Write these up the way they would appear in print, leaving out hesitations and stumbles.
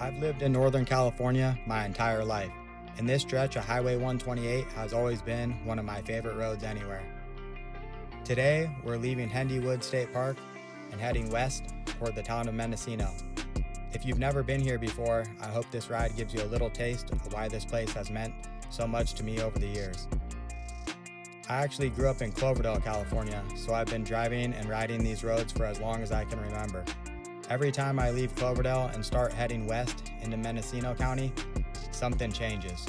I've lived in Northern California my entire life, and this stretch of Highway 128 has always been one of my favorite roads anywhere. Today, we're leaving Hendy Woods State Park and heading west toward the town of Mendocino. If you've never been here before, I hope this ride gives you a little taste of why this place has meant so much to me over the years. I actually grew up in Cloverdale, California, so I've been driving and riding these roads for as long as I can remember. Every time I leave Cloverdale and start heading west into Mendocino County, something changes.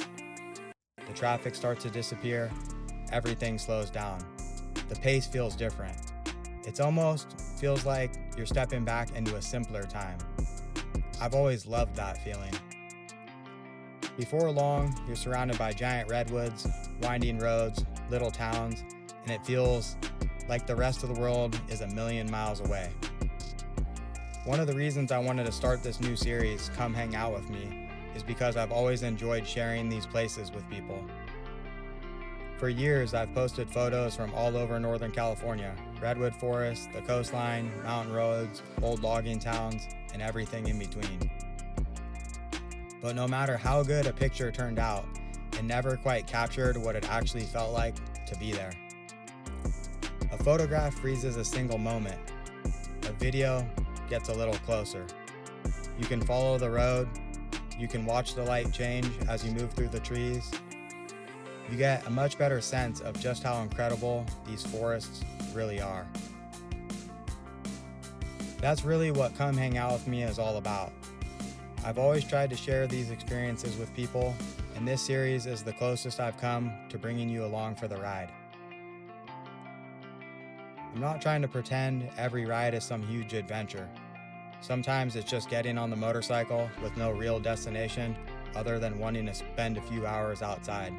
The traffic starts to disappear, everything slows down. The pace feels different. It almost feels like you're stepping back into a simpler time. I've always loved that feeling. Before long, you're surrounded by giant redwoods, winding roads, little towns, and it feels like the rest of the world is a million miles away. One of the reasons I wanted to start this new series, Come Hang Out With Me, is because I've always enjoyed sharing these places with people. For years, I've posted photos from all over Northern California, redwood forests, the coastline, mountain roads, old logging towns, and everything in between. But no matter how good a picture turned out, it never quite captured what it actually felt like to be there. A photograph freezes a single moment. A video gets a little closer. You can follow the road, you can watch the light change as you move through the trees. You get a much better sense of just how incredible these forests really are. That's really what Come Hang Out With Me is all about. I've always tried to share these experiences with people, and this series is the closest I've come to bringing you along for the ride. I'm not trying to pretend every ride is some huge adventure. Sometimes it's just getting on the motorcycle with no real destination other than wanting to spend a few hours outside.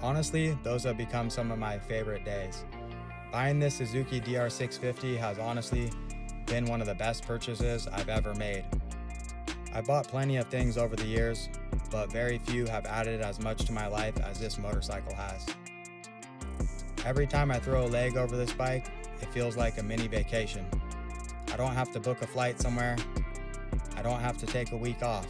Honestly, those have become some of my favorite days. Buying this Suzuki DR650 has honestly been one of the best purchases I've ever made. I've bought plenty of things over the years, but very few have added as much to my life as this motorcycle has. Every time I throw a leg over this bike, it feels like a mini vacation. I don't have to book a flight somewhere. I don't have to take a week off.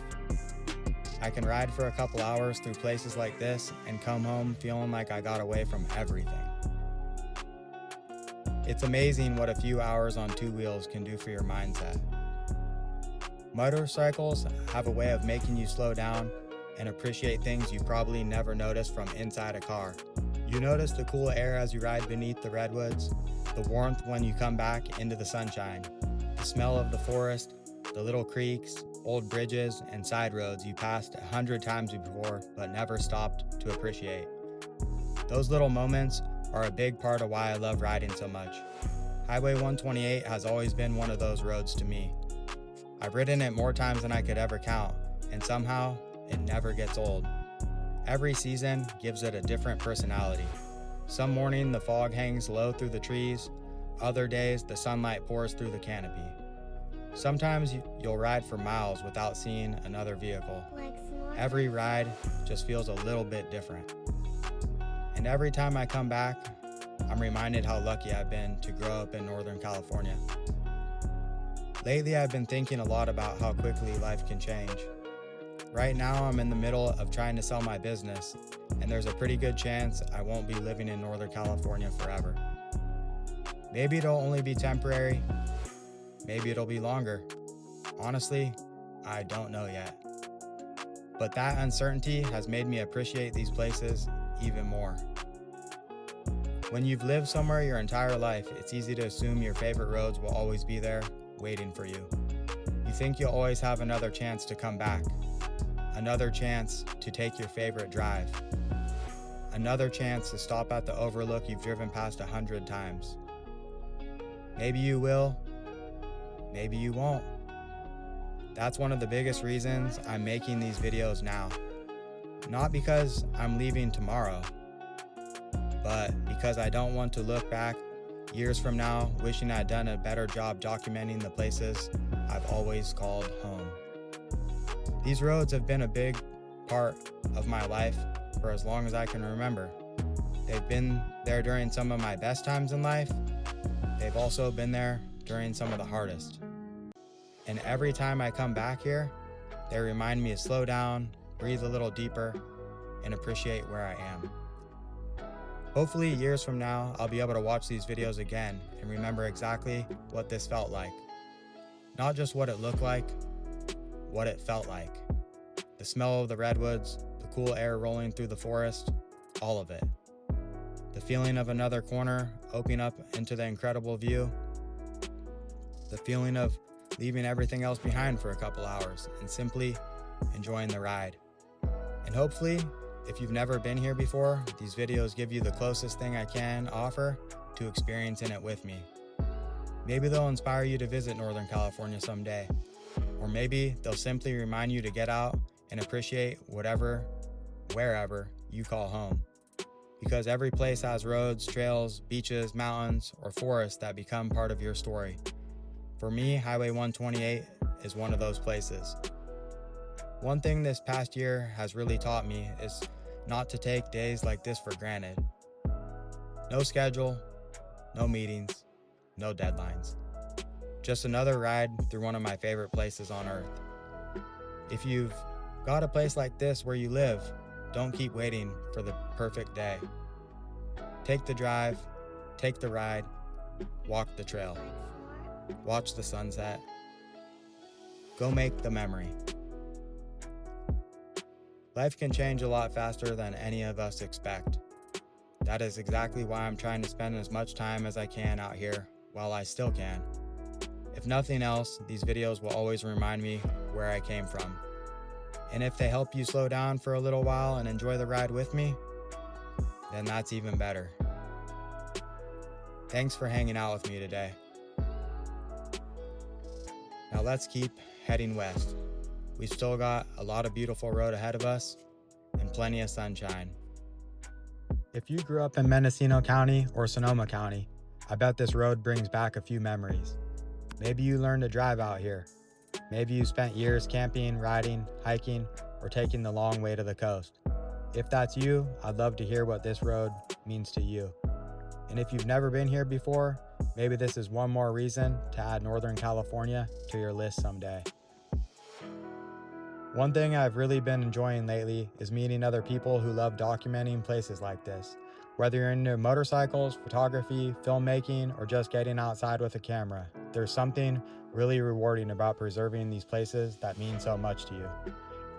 I can ride for a couple hours through places like this and come home feeling like I got away from everything. It's amazing what a few hours on two wheels can do for your mindset. Motorcycles have a way of making you slow down and appreciate things you probably never noticed from inside a car. You notice the cool air as you ride beneath the redwoods, the warmth when you come back into the sunshine, the smell of the forest, the little creeks, old bridges, and side roads you passed 100 times before but never stopped to appreciate. Those little moments are a big part of why I love riding so much. Highway 128 has always been one of those roads to me. I've ridden it more times than I could ever count, and somehow it never gets old. Every season gives it a different personality. Some morning the fog hangs low through the trees, other days the sunlight pours through the canopy. Sometimes you'll ride for miles without seeing another vehicle. Every ride just feels a little bit different. And every time I come back, I'm reminded how lucky I've been to grow up in Northern California. Lately, I've been thinking a lot about how quickly life can change. Right now, I'm in the middle of trying to sell my business, and there's a pretty good chance I won't be living in Northern California forever. Maybe it'll only be temporary. Maybe it'll be longer. Honestly, I don't know yet. But that uncertainty has made me appreciate these places even more. When you've lived somewhere your entire life, it's easy to assume your favorite roads will always be there, waiting for you. You think you'll always have another chance to come back, another chance to take your favorite drive, another chance to stop at the overlook you've driven past 100 times. Maybe you will, maybe you won't. That's one of the biggest reasons I'm making these videos now. Not because I'm leaving tomorrow, but because I don't want to look back years from now wishing I'd done a better job documenting the places I've always called home. These roads have been a big part of my life for as long as I can remember. They've been there during some of my best times in life. They've also been there during some of the hardest. And every time I come back here, they remind me to slow down, breathe a little deeper, and appreciate where I am. Hopefully years from now, I'll be able to watch these videos again and remember exactly what this felt like. Not just what it looked like, what it felt like. The smell of the redwoods, the cool air rolling through the forest, all of it. The feeling of another corner opening up into the incredible view. The feeling of leaving everything else behind for a couple hours and simply enjoying the ride. And hopefully, if you've never been here before, these videos give you the closest thing I can offer to experiencing it with me. Maybe they'll inspire you to visit Northern California someday. Or maybe they'll simply remind you to get out and appreciate whatever, wherever you call home. Because every place has roads, trails, beaches, mountains, or forests that become part of your story. For me, Highway 128 is one of those places. One thing this past year has really taught me is not to take days like this for granted. No schedule, no meetings, no deadlines. Just another ride through one of my favorite places on earth. If you've got a place like this where you live, don't keep waiting for the perfect day. Take the drive, take the ride, walk the trail, watch the sunset. Go make the memory. Life can change a lot faster than any of us expect. That is exactly why I'm trying to spend as much time as I can out here while I still can. If nothing else, these videos will always remind me where I came from. And if they help you slow down for a little while and enjoy the ride with me, then that's even better. Thanks for hanging out with me today. Now let's keep heading west. We've still got a lot of beautiful road ahead of us and plenty of sunshine. If you grew up in Mendocino County or Sonoma County, I bet this road brings back a few memories. Maybe you learned to drive out here. Maybe you spent years camping, riding, hiking, or taking the long way to the coast. If that's you, I'd love to hear what this road means to you. And if you've never been here before, maybe this is one more reason to add Northern California to your list someday. One thing I've really been enjoying lately is meeting other people who love documenting places like this. Whether you're into motorcycles, photography, filmmaking, or just getting outside with a camera, there's something really rewarding about preserving these places that mean so much to you.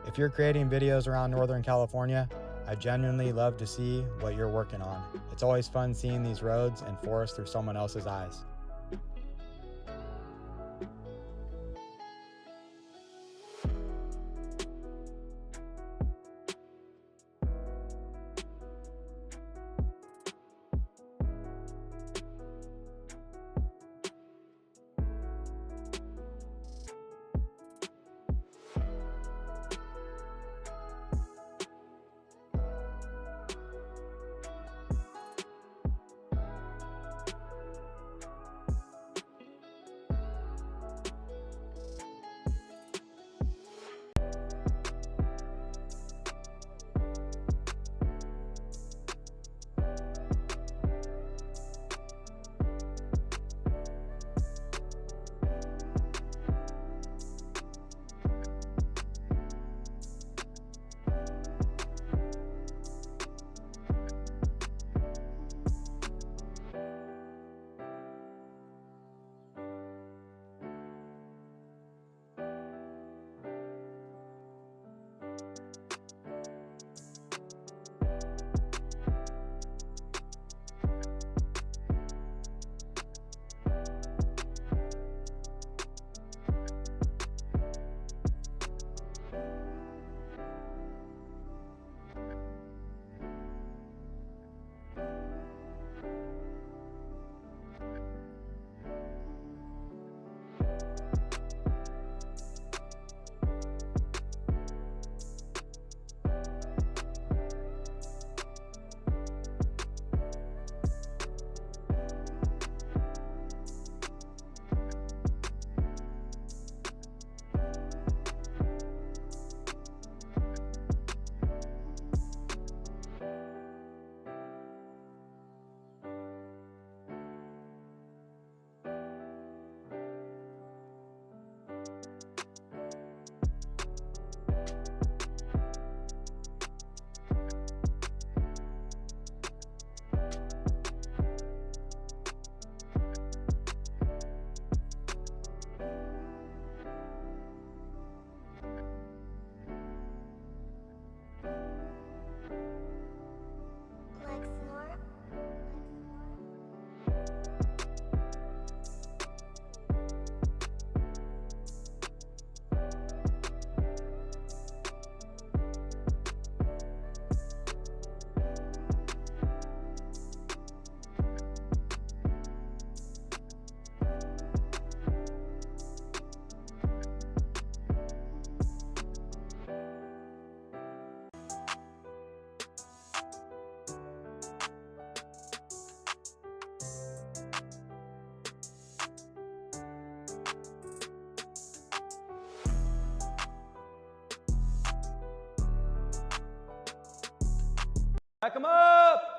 If you're creating videos around Northern California, I genuinely love to see what you're working on. It's always fun seeing these roads and forests through someone else's eyes. Back 'em up!